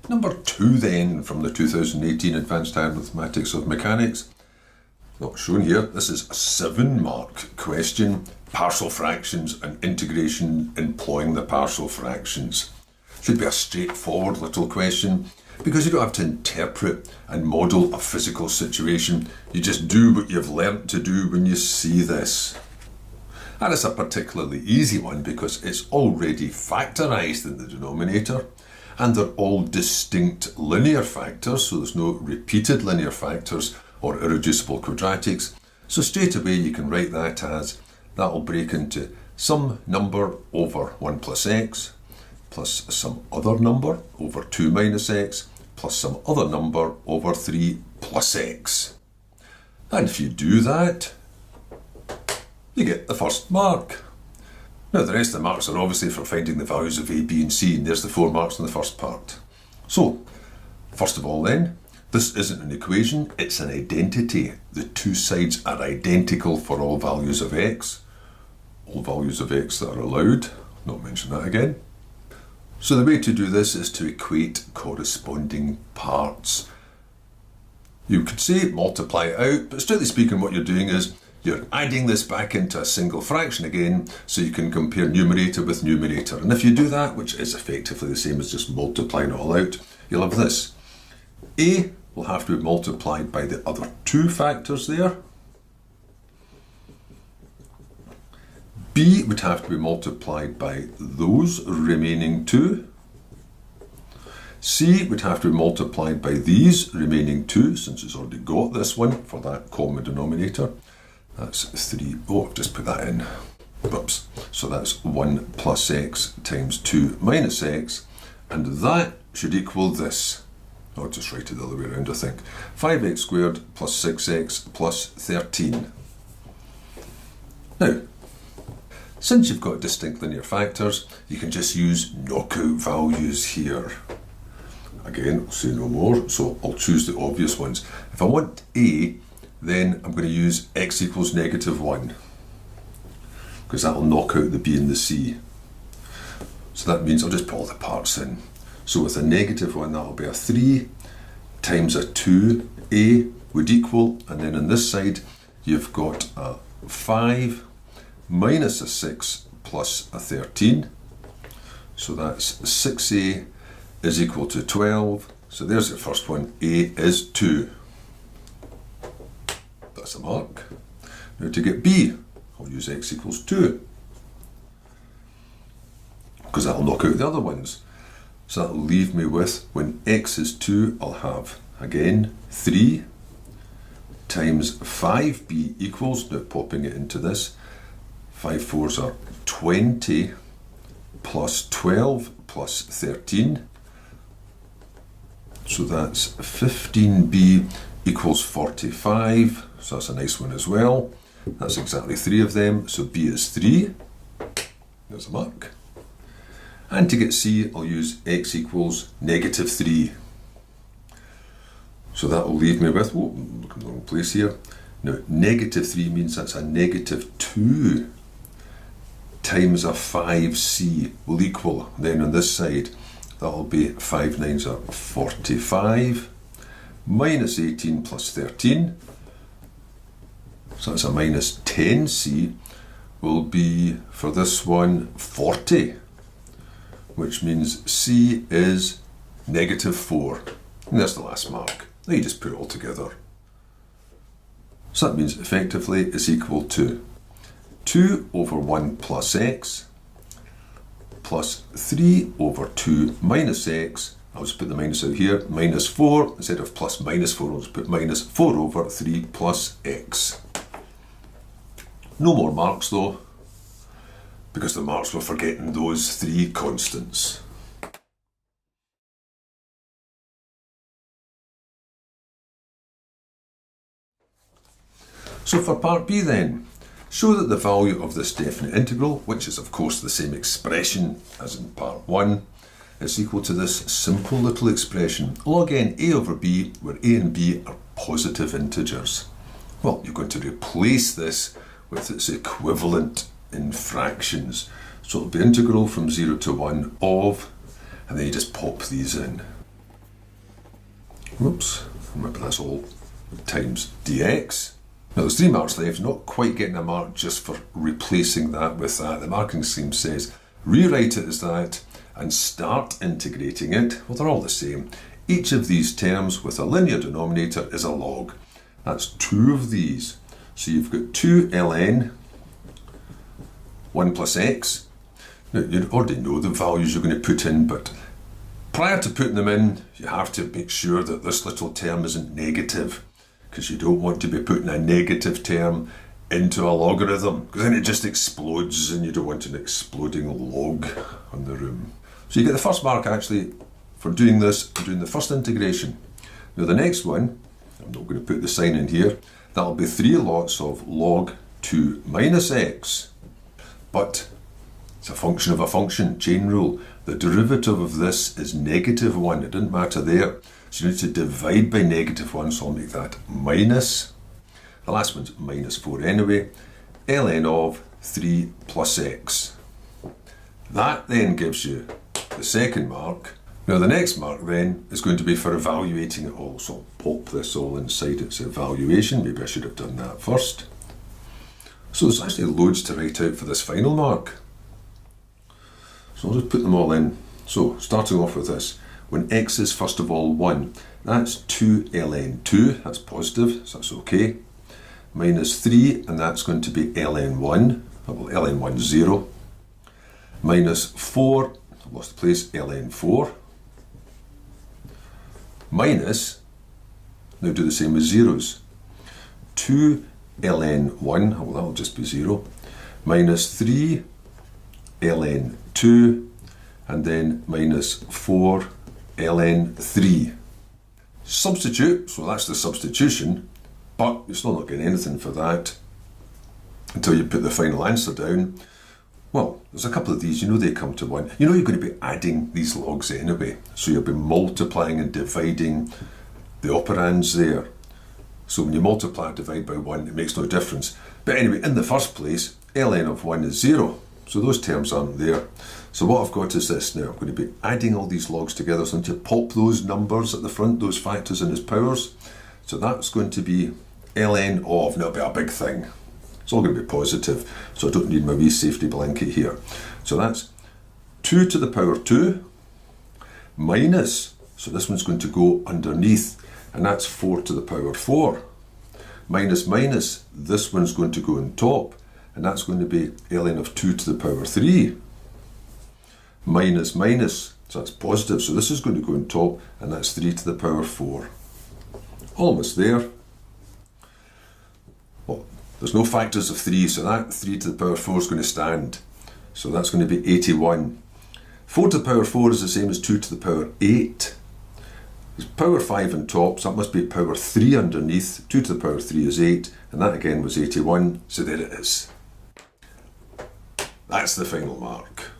Number 2 then, from the 2018 Advanced Higher Mathematics of Mechanics. Not shown here, this is a 7-mark question, partial fractions and integration employing the partial fractions. Should be a straightforward little question because you don't have to interpret and model a physical situation. You just do what you've learnt to do when you see this. And it's a particularly easy one because it's already factorised in the denominator and they're all distinct linear factors, so there's no repeated linear factors or irreducible quadratics. So straight away you can write that as, that'll break into some number over 1 plus x, plus some other number over 2 minus x, plus some other number over 3 plus x. And if you do that, you get the first mark. Now the rest of the marks are obviously for finding the values of a, b and c, and there's the 4 marks in the first part. So, first of all then, this isn't an equation, it's an identity. The two sides are identical for all values of x. All values of x that are allowed, not mention that again. So the way to do this is to equate corresponding parts. You could say multiply it out, but strictly speaking what you're doing is you're adding this back into a single fraction again so you can compare numerator with numerator. And if you do that, which is effectively the same as just multiplying it all out, you'll have this. A will have to be multiplied by the other 2 factors there. B would have to be multiplied by those remaining 2. C would have to be multiplied by these remaining 2, since it's already got this one for that common denominator. That's 3, oh, I've just put that in. Whoops. So that's 1 plus x times 2 minus x, and that should equal this. I'll just write it the other way around, I think. 5x squared plus 6x plus 13. Now, since you've got distinct linear factors, you can just use knockout values here. Again, I'll say no more, so I'll choose the obvious ones. If I want a, then I'm going to use x equals -1, because that'll knock out the b and the c. So that means I'll just put all the parts in. So with a -1, that'll be a 3 times a 2a would equal, and then on this side you've got a 5 minus a 6 plus a 13. So that's 6a is equal to 12. So there's the first one, a is 2. That's a mark. Now to get b, I'll use x equals 2, because that'll knock out the other ones. So that'll leave me with, when x is 2, I'll have, again, 3 times 5b equals, now popping it into this, 5 4s are 20 plus 12 plus 13. So that's 15b equals 45. So that's a nice one as well. That's exactly 3 of them. So b is 3. There's a mark. And to get c, I'll use x equals -3. So that will leave me with, oh, look in the wrong place here. Now, -3 means that's a -2 times a 5c will equal, then on this side, that'll be 5 9s are 45, minus 18 plus 13, so that's a minus 10c, will be, for this one, 40, which means c is -4. And that's the last mark. Now you just put it all together. So that means effectively it's equal to 2 over 1 plus x plus 3 over 2 minus x. I'll just put the minus out here. Minus 4, instead of plus -4, I'll just put minus 4 over 3 plus x. No more marks though, because the marks were for getting those 3 constants. So for part B then, show that the value of this definite integral, which is of course the same expression as in part 1, is equal to this simple little expression, log n a over b, where a and b are positive integers. Well, you're going to replace this with its equivalent in fractions. So it'll be integral from 0 to 1 of, and then you just pop these in. Oops, remember that's all times dx. Now there's 3 marks left, not quite getting a mark just for replacing that with that. The marking scheme says rewrite it as that and start integrating it. Well, they're all the same. Each of these terms with a linear denominator is a log. That's 2 of these. So you've got 2 ln 1 plus x. Now you already know the values you're going to put in, but prior to putting them in, you have to make sure that this little term isn't negative, because you don't want to be putting a negative term into a logarithm, because then it just explodes and you don't want an exploding log on the room. So you get the first mark actually for doing this, doing the first integration. Now the next one, I'm not going to put the sign in here, that'll be 3 lots of log 2 minus x. But it's a function of a function, chain rule. The derivative of this is negative 1, it didn't matter there. So you need to divide by negative 1, so I'll make that minus. The last one's minus 4 anyway. ln of 3 plus x. That then gives you the second mark. Now the next mark then is going to be for evaluating it all. So I'll pop this all inside its evaluation. Maybe I should have done that first. So there's actually loads to write out for this final mark. So I'll just put them all in. So starting off with this, when x is first of all 1, that's 2 ln 2, that's positive, so that's okay. Minus 3, and that's going to be ln 1, well ln 1 is 0. Minus 4, I've lost the place, ln 4. Minus, now do the same with zeros. 2 ln 1, well that'll just be 0. Minus 3 ln 2, and then minus 4 ln 3. Substitute, so that's the substitution, but you're still not getting anything for that until you put the final answer down. Well, there's a couple of these, you know they come to 1. You know you're going to be adding these logs anyway, so you'll be multiplying and dividing the operands there. So when you multiply and divide by 1, it makes no difference. But anyway, in the first place, ln of 1 is 0, so those terms aren't there. So what I've got is this now. I'm going to be adding all these logs together, so I'm going to pop those numbers at the front, those factors in as powers. So that's going to be ln of, now it'll be a big thing. It's all going to be positive, so I don't need my wee safety blanket here. So that's 2 to the power 2 minus, so this one's going to go underneath, and that's 4 to the power 4. Minus minus, this one's going to go on top, and that's going to be ln of 2 to the power 3. Minus minus, so that's positive, so this is going to go on top, and that's 3 to the power 4. Almost there. Well, there's no factors of 3, so that 3 to the power 4 is going to stand. So that's going to be 81. 4 to the power 4 is the same as 2 to the power 8. There's power 5 on top, so that must be power 3 underneath. 2 to the power 3 is 8, and that again was 81, so there it is. That's the final mark.